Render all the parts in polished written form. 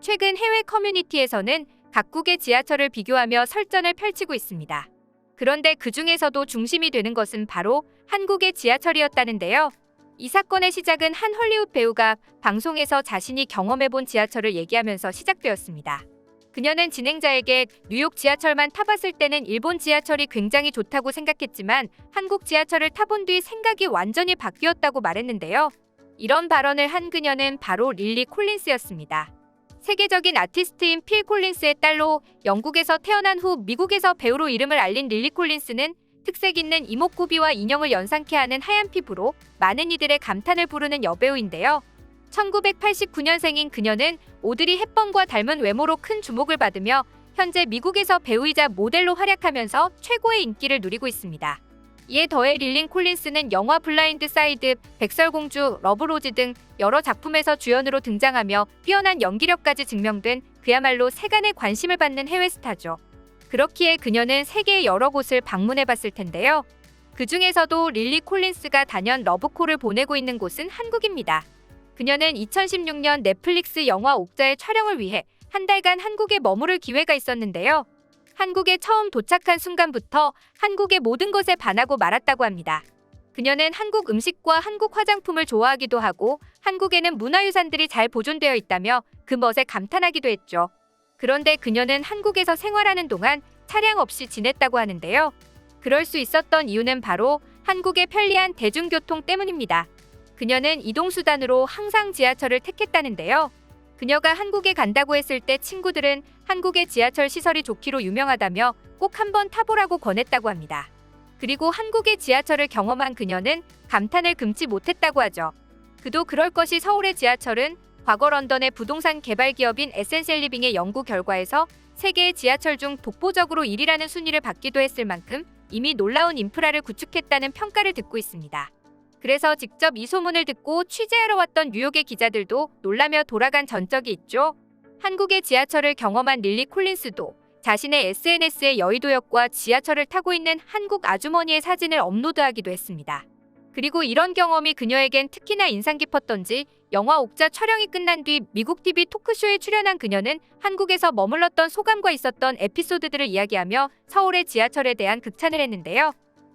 최근 해외 커뮤니티에서는 각국의 지하철을 비교하며 설전을 펼치고 있습니다. 그런데 그 중에서도 중심이 되는 것은 바로 한국의 지하철이었다는데요. 이 사건의 시작은 한 헐리우드 배우가 방송에서 자신이 경험해본 지하철을 얘기하면서 시작되었습니다. 그녀는 진행자에게 뉴욕 지하철만 타봤을 때는 일본 지하철이 굉장히 좋다고 생각했지만 한국 지하철을 타본 뒤 생각이 완전히 바뀌었다고 말했는데요. 이런 발언을 한 그녀는 바로 릴리 콜린스였습니다. 세계적인 아티스트인 필 콜린스의 딸로 영국에서 태어난 후 미국에서 배우로 이름을 알린 릴리 콜린스는 특색 있는 이목구비와 인형을 연상케 하는 하얀 피부로 많은 이들의 감탄을 부르는 여배우인데요. 1989년생인 그녀는 오드리 헵번과 닮은 외모로 큰 주목을 받으며 현재 미국에서 배우이자 모델로 활약하면서 최고의 인기를 누리고 있습니다. 이에 더해 릴리 콜린스는 영화 블라인드 사이드, 백설공주, 러브로즈 등 여러 작품에서 주연으로 등장하며 뛰어난 연기력까지 증명된 그야말로 세간의 관심을 받는 해외 스타죠. 그렇기에 그녀는 세계의 여러 곳을 방문해봤을 텐데요. 그 중에서도 릴리 콜린스가 단연 러브콜을 보내고 있는 곳은 한국입니다. 그녀는 2016년 넷플릭스 영화 옥자의 촬영을 위해 한 달간 한국에 머무를 기회가 있었는데요. 한국에 처음 도착한 순간부터 한국의 모든 것에 반하고 말았다고 합니다. 그녀는 한국 음식과 한국 화장품을 좋아하기도 하고 한국에는 문화유산들이 잘 보존되어 있다며 그 멋에 감탄하기도 했죠. 그런데 그녀는 한국에서 생활하는 동안 차량 없이 지냈다고 하는데요. 그럴 수 있었던 이유는 바로 한국의 편리한 대중교통 때문입니다. 그녀는 이동수단으로 항상 지하철을 택했다는데요. 그녀가 한국에 간다고 했을 때 친구들은 한국의 지하철 시설이 좋기로 유명하다며 꼭 한번 타보라고 권했다고 합니다. 그리고 한국의 지하철을 경험한 그녀는 감탄을 금치 못했다고 하죠. 그도 그럴 것이 서울의 지하철은 과거 런던의 부동산 개발 기업인 에센셜리빙의 연구 결과에서 세계의 지하철 중 독보적으로 1위라는 순위를 받기도 했을 만큼 이미 놀라운 인프라를 구축했다는 평가를 듣고 있습니다. 그래서 직접 이 소문을 듣고 취재하러 왔던 뉴욕의 기자들도 놀라며 돌아간 전적이 있죠. 한국의 지하철을 경험한 릴리 콜린스도 자신의 SNS에 여의도역과 지하철을 타고 있는 한국 아주머니의 사진을 업로드하기도 했습니다. 그리고 이런 경험이 그녀에겐 특히나 인상 깊었던지 영화 옥자 촬영이 끝난 뒤 미국 TV 토크쇼에 출연한 그녀는 한국에서 머물렀던 소감과 있었던 에피소드들을 이야기하며 서울의 지하철에 대한 극찬을 했는데요.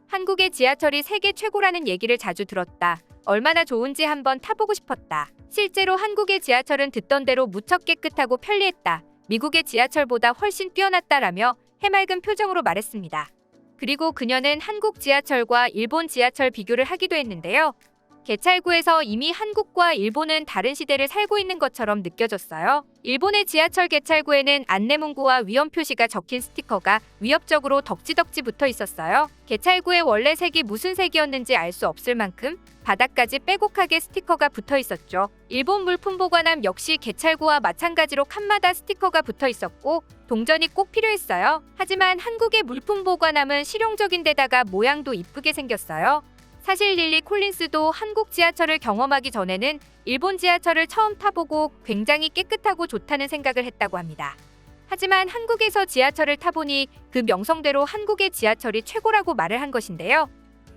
한국의 지하철이 세계 최고라는 얘기를 자주 들었다. 얼마나 좋은지 한번 타보고 싶었다. 실제로 한국의 지하철은 듣던 대로 무척 깨끗하고 편리했다. 미국의 지하철보다 훨씬 뛰어났다라며 해맑은 표정으로 말했습니다. 그리고 그녀는 한국 지하철과 일본 지하철 비교를 하기도 했는데요. 개찰구에서 이미 한국과 일본은 다른 시대를 살고 있는 것처럼 느껴졌어요. 일본의 지하철 개찰구에는 안내문구와 위험 표시가 적힌 스티커가 위협적으로 덕지덕지 붙어 있었어요. 개찰구의 원래 색이 무슨 색이었는지 알 수 없을 만큼 바닥까지 빼곡하게 스티커가 붙어 있었죠. 일본 물품보관함 역시 개찰구와 마찬가지로 칸마다 스티커가 붙어 있었고 동전이 꼭 필요했어요. 하지만 한국의 물품보관함은 실용적인 데다가 모양도 이쁘게 생겼어요. 사실 릴리 콜린스도 한국 지하철을 경험하기 전에는 일본 지하철을 처음 타보고 굉장히 깨끗하고 좋다는 생각을 했다고 합니다. 하지만 한국에서 지하철을 타보니 그 명성대로 한국의 지하철이 최고라고 말을 한 것인데요.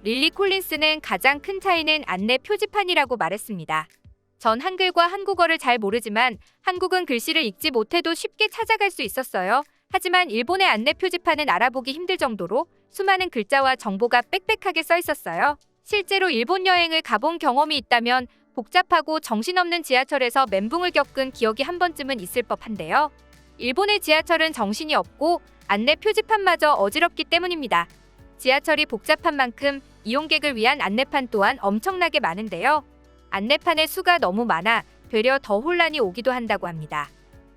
릴리 콜린스는 가장 큰 차이는 안내 표지판이라고 말했습니다. 전 한글과 한국어를 잘 모르지만 한국은 글씨를 읽지 못해도 쉽게 찾아갈 수 있었어요. 하지만 일본의 안내 표지판은 알아보기 힘들 정도로 수많은 글자와 정보가 빽빽하게 써 있었어요. 실제로 일본 여행을 가본 경험이 있다면 복잡하고 정신없는 지하철에서 멘붕을 겪은 기억이 한 번쯤은 있을 법한데요. 일본의 지하철은 정신이 없고 안내 표지판마저 어지럽기 때문입니다. 지하철이 복잡한 만큼 이용객을 위한 안내판 또한 엄청나게 많은데요. 안내판의 수가 너무 많아 되려 더 혼란이 오기도 한다고 합니다.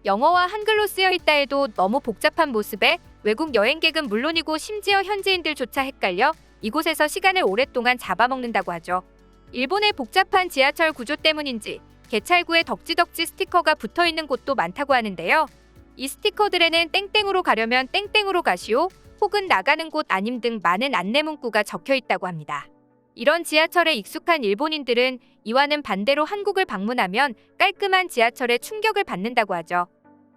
영어와 한글로 쓰여 있다 해도 너무 복잡한 모습에 외국 여행객은 물론이고 심지어 현지인들조차 헷갈려 이곳에서 시간을 오랫동안 잡아먹는다고 하죠. 일본의 복잡한 지하철 구조 때문인지 개찰구에 덕지덕지 스티커가 붙어있는 곳도 많다고 하는데요. 이 스티커들에는 땡땡으로 가려면 땡땡으로 가시오, 혹은 나가는 곳 아님 등 많은 안내 문구가 적혀 있다고 합니다. 이런 지하철에 익숙한 일본인들은 이와는 반대로 한국을 방문하면 깔끔한 지하철에 충격을 받는다고 하죠.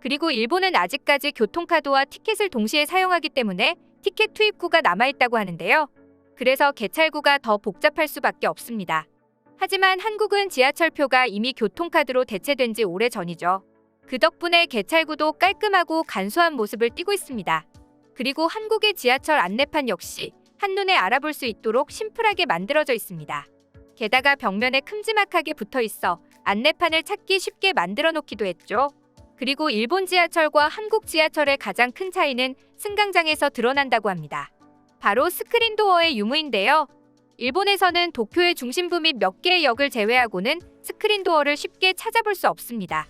그리고 일본은 아직까지 교통카드와 티켓을 동시에 사용하기 때문에 티켓 투입구가 남아있다고 하는데요. 그래서 개찰구가 더 복잡할 수밖에 없습니다. 하지만 한국은 지하철표가 이미 교통카드로 대체된 지 오래전이죠. 그 덕분에 개찰구도 깔끔하고 간소한 모습을 띠고 있습니다. 그리고 한국의 지하철 안내판 역시 한눈에 알아볼 수 있도록 심플하게 만들어져 있습니다. 게다가 벽면에 큼지막하게 붙어 있어 안내판을 찾기 쉽게 만들어 놓기도 했죠. 그리고 일본 지하철과 한국 지하철의 가장 큰 차이는 승강장에서 드러난다고 합니다. 바로 스크린 도어의 유무인데요. 일본에서는 도쿄의 중심부 및 몇 개의 역을 제외하고는 스크린 도어를 쉽게 찾아볼 수 없습니다.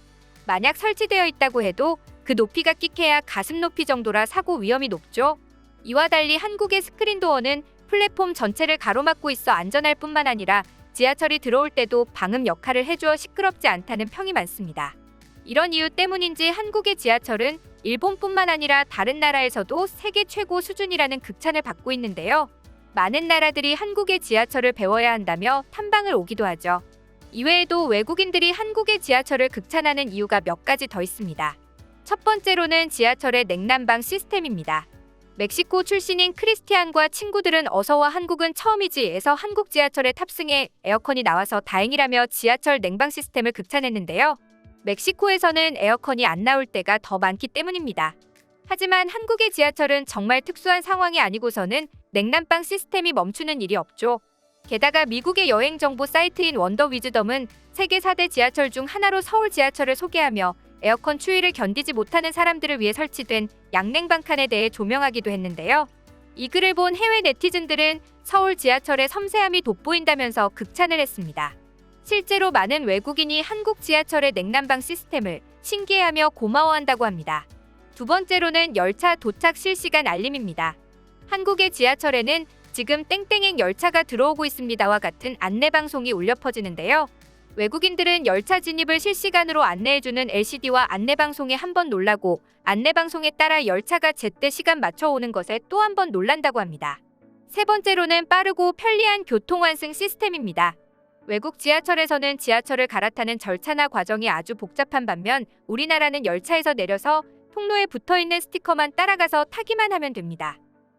만약 설치되어 있다고 해도 그 높이가 끽해야 가슴 높이 정도라 사고 위험이 높죠. 이와 달리 한국의 스크린 도어는 플랫폼 전체를 가로막고 있어 안전할 뿐만 아니라 지하철이 들어올 때도 방음 역할을 해주어 시끄럽지 않다는 평이 많습니다. 이런 이유 때문인지 한국의 지하철은 일본뿐만 아니라 다른 나라에서도 세계 최고 수준이라는 극찬을 받고 있는데요. 많은 나라들이 한국의 지하철을 배워야 한다며 탐방을 오기도 하죠. 이외에도 외국인들이 한국의 지하철을 극찬하는 이유가 몇 가지 더 있습니다. 첫 번째로는 지하철의 냉난방 시스템입니다. 멕시코 출신인 크리스티안과 친구들은 어서와 한국은 처음이지에서 한국 지하철에 탑승해 에어컨이 나와서 다행이라며 지하철 냉방 시스템을 극찬했는데요. 멕시코에서는 에어컨이 안 나올 때가 더 많기 때문입니다. 하지만 한국의 지하철은 정말 특수한 상황이 아니고서는 냉난방 시스템이 멈추는 일이 없죠. 게다가 미국의 여행 정보 사이트인 원더 위즈덤은 세계 4대 지하철 중 하나로 서울 지하철을 소개하며 에어컨 추위를 견디지 못하는 사람들을 위해 설치된 양냉방 칸에 대해 조명하기도 했는데요. 이 글을 본 해외 네티즌들은 서울 지하철의 섬세함이 돋보인다면서 극찬을 했습니다. 실제로 많은 외국인이 한국 지하철의 냉난방 시스템을 신기해하며 고마워한다고 합니다. 두 번째로는 열차 도착 실시간 알림입니다. 한국의 지하철에는 지금 땡땡행 열차가 들어오고 있습니다와 같은 안내방송이 울려 퍼지는데요. 외국인들은 열차 진입을 실시간으로 안내해주는 LCD와 안내방송에 한번 놀라고 안내방송에 따라 열차가 제때 시간 맞춰 오는 것에 또 한 번 놀란다고 합니다. 세 번째로는 빠르고 편리한 교통환승 시스템입니다. 외국 지하철에서는 지하철을 갈아타는 절차나 과정이 아주 복잡한 반면 우리나라는 열차에서 내려서 통로에 붙어있는 스티커만 따라가서 타기만 하면 됩니다.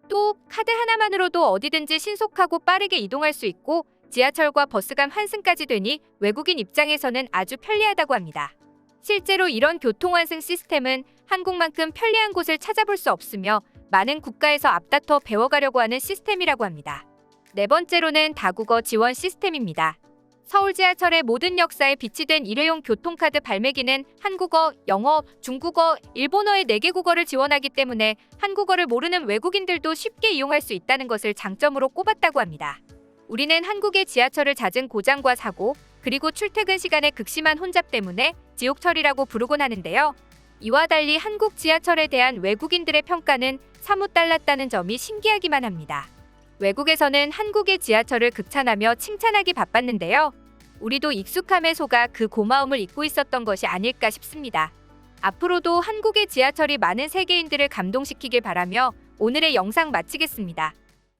또 카드 하나만으로도 어디든지 신속하고 빠르게 이동할 수 있고 지하철과 버스 간 환승까지 되니 외국인 입장에서는 아주 편리하다고 합니다. 실제로 이런 교통환승 시스템은 한국만큼 편리한 곳을 찾아볼 수 없으며 많은 국가에서 앞다퉈 배워가려고 하는 시스템이라고 합니다. 네 번째로는 다국어 지원 시스템입니다. 서울 지하철의 모든 역사에 비치된 일회용 교통카드 발매기는 한국어, 영어, 중국어, 일본어의 4개 국어를 지원하기 때문에 한국어를 모르는 외국인들도 쉽게 이용할 수 있다는 것을 장점으로 꼽았다고 합니다. 우리는 한국의 지하철을 잦은 고장과 사고, 그리고 출퇴근 시간의 극심한 혼잡 때문에 지옥철이라고 부르곤 하는데요. 이와 달리 한국 지하철에 대한 외국인들의 평가는 사뭇 달랐다는 점이 신기하기만 합니다. 외국에서는 한국의 지하철을 극찬하며 칭찬하기 바빴는데요. 우리도 익숙함에 속아 그 고마움을 잊고 있었던 것이 아닐까 싶습니다. 앞으로도 한국의 지하철이 많은 세계인들을 감동시키길 바라며 오늘의 영상 마치겠습니다.